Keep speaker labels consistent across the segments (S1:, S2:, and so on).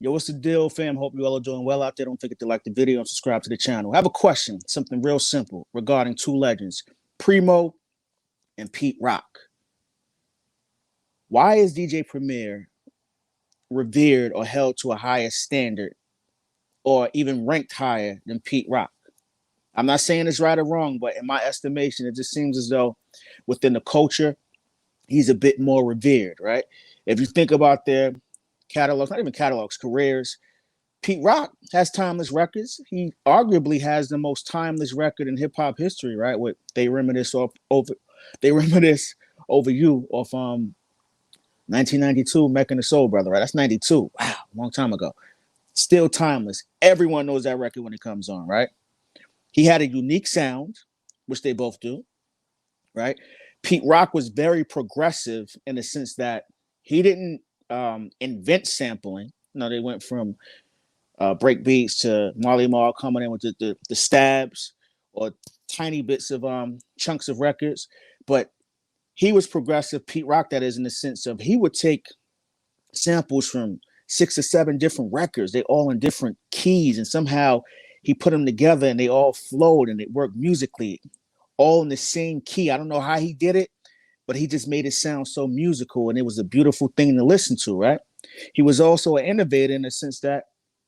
S1: Yo, what's the deal, fam? Hope you all are doing well out there. Don't forget to like the video and subscribe to the channel. I have a question, something real simple regarding two legends, Primo and Pete Rock. Why is DJ Premier revered or held to a higher standard or even ranked higher than Pete Rock? I'm not saying it's right or wrong, but in my estimation, it just seems as though within the culture, he's a bit more revered, right? If you think about their catalogs, not even catalogs, careers, Pete Rock has timeless records. He arguably has the most timeless record in hip hop history, right? With they reminisce over you off 1992 Mecca and the Soul Brother, right? That's 92. Wow, a long time ago. Still timeless. Everyone knows that record when it comes on, right? He had a unique sound, which they both do, right? Pete Rock was very progressive in the sense that he didn't invent sampling. No, they went from break beats to Marley Marl coming in with the stabs or tiny bits of chunks of records. But he was progressive, Pete Rock, that is, in the sense of he would take samples from 6 or 7 different records. They all in different keys, and somehow he put them together and they all flowed and it worked musically, all in the same key. I don't know how he did it, but he just made it sound so musical, and it was a beautiful thing to listen to, right? He was also an innovator in the sense that,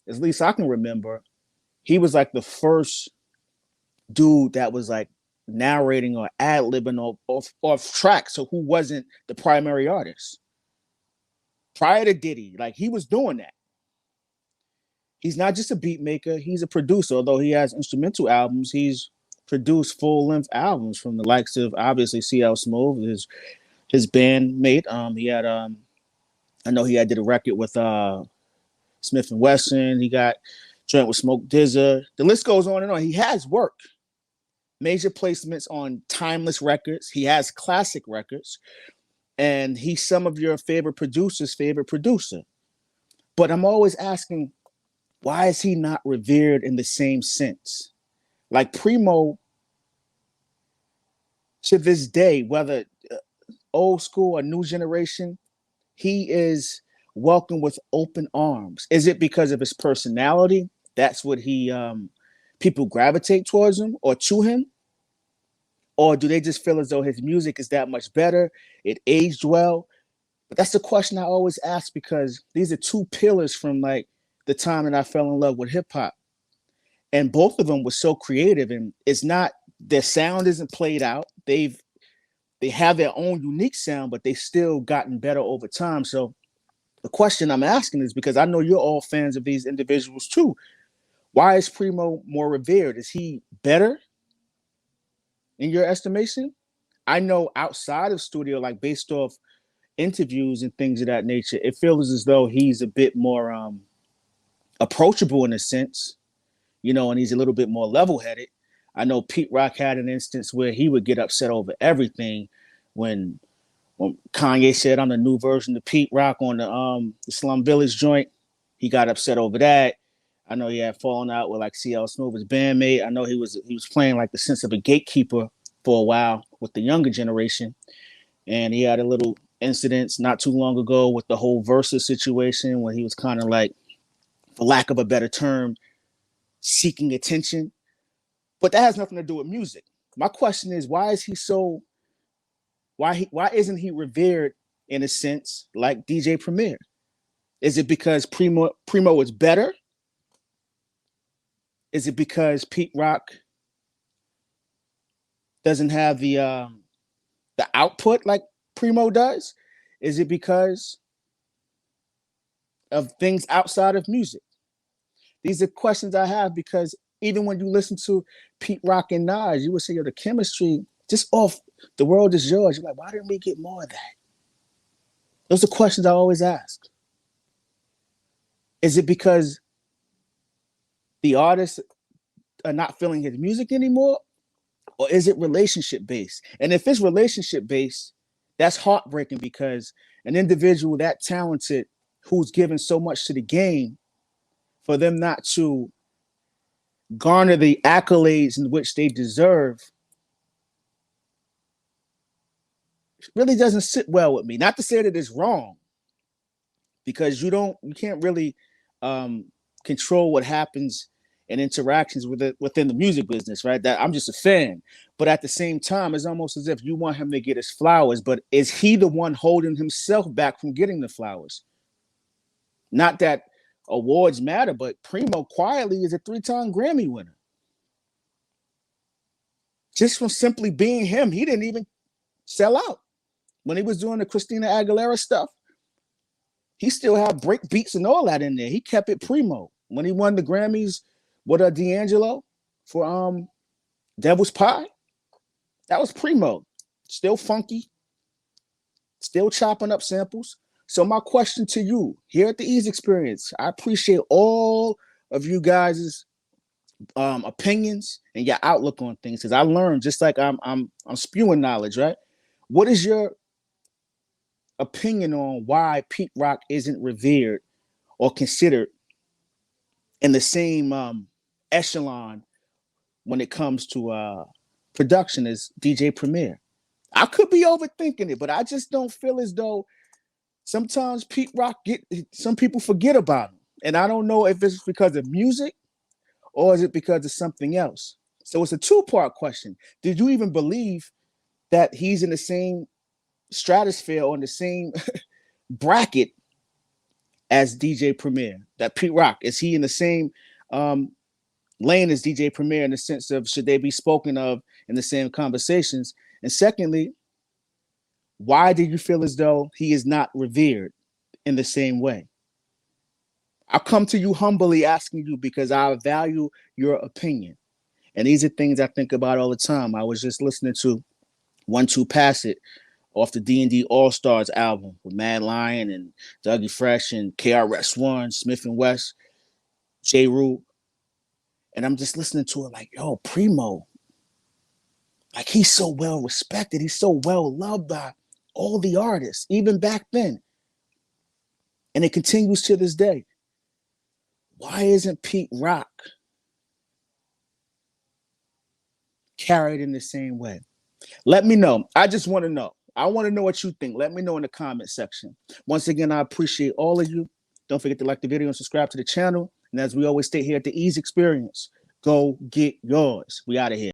S1: at least I can remember, he was like the first dude that was like narrating or ad-libbing off track, so who wasn't the primary artist. Prior to Diddy, like he was doing that. He's not just a beat maker, he's a producer. Although he has instrumental albums, he's produced full-length albums from the likes of obviously CL Smooth, his bandmate. He had I know he had did a record with Smith and Wesson. He got joint with Smoke Dizza. The list goes on and on. He has work, major placements on timeless records. He has classic records, and he's some of your favorite producers' favorite producer. But I'm always asking, why is he not revered in the same sense? Like Primo, to this day, whether old school or new generation, he is welcomed with open arms. Is it because of his personality? That's what people gravitate towards him or to him? Or do they just feel as though his music is that much better? It aged well? But that's the question I always ask, because these are two pillars from like the time that I fell in love with hip hop. And both of them were so creative, and it's not, their sound isn't played out. They have their own unique sound, but they still gotten better over time. So the question I'm asking is, because I know you're all fans of these individuals too, why is Primo more revered? Is he better in your estimation? I know outside of studio, like based off interviews and things of that nature, it feels as though he's a bit more approachable in a sense, and he's a little bit more level-headed. I know Pete Rock had an instance where he would get upset over everything when Kanye said, "I'm the new version of Pete Rock" on the Slum Village joint. He got upset over that. I know he had fallen out with like CL Smooth, his bandmate. I know he was playing like the sense of a gatekeeper for a while with the younger generation, and he had a little incidents not too long ago with the whole Versus situation where he was kind of like, for lack of a better term, seeking attention. But that has nothing to do with music. My question is, why isn't he revered in a sense like DJ Premier? Is it because Primo is better? Is it because Pete Rock doesn't have the output like Primo does? Is it because of things outside of music? These are questions I have, because even when you listen to Pete Rock and Nas, you would say, the chemistry just off The World Is Yours. You're like, why didn't we get more of that? Those are questions I always ask. Is it because the artists are not feeling his music anymore? Or is it relationship based? And if it's relationship based, that's heartbreaking, because an individual that talented, who's given so much to the game, for them not to garner the accolades in which they deserve, really doesn't sit well with me. Not to say that it's wrong, because you can't really control what happens and interactions within the music business, right? That I'm just a fan. But at the same time, it's almost as if you want him to get his flowers, but is he the one holding himself back from getting the flowers? Not that awards matter, but Primo quietly is a 3-time Grammy winner. Just from simply being him, he didn't even sell out. When he was doing the Christina Aguilera stuff, he still had break beats and all that in there. He kept it primo. When he won the Grammys with D'Angelo for Devil's Pie, that was primo. Still funky, still chopping up samples. So my question to you here at the Ease Experience, I appreciate all of you guys' opinions and your outlook on things, because I learned just like I'm spewing knowledge, right? What is your opinion on why Pete Rock isn't revered or considered in the same echelon when it comes to production as DJ Premier? I could be overthinking it, but I just don't feel as though sometimes Pete Rock some people forget about him. And I don't know if it's because of music or is it because of something else. So it's a 2-part question. Did you even believe that he's in the same stratosphere or in the same bracket as DJ Premier? That Pete Rock, is he in the same lane as DJ Premier in the sense of should they be spoken of in the same conversations? And secondly, why do you feel as though he is not revered in the same way? I come to you humbly asking you because I value your opinion. And these are things I think about all the time. I was just listening to 1-2 Pass It off the D&D All-Stars album with Mad Lion and Dougie Fresh and KRS-One, Smith and West, J. Rule. And I'm just listening to it like, yo, Primo, like he's so well respected. He's so well loved by all the artists, even back then. And it continues to this day. Why isn't Pete Rock carried in the same way? Let me know. I just want to know. I want to know what you think. Let me know in the comment section. Once again, I appreciate all of you. Don't forget to like the video and subscribe to the channel. And as we always state here at the Ease Experience, go get yours. We out of here.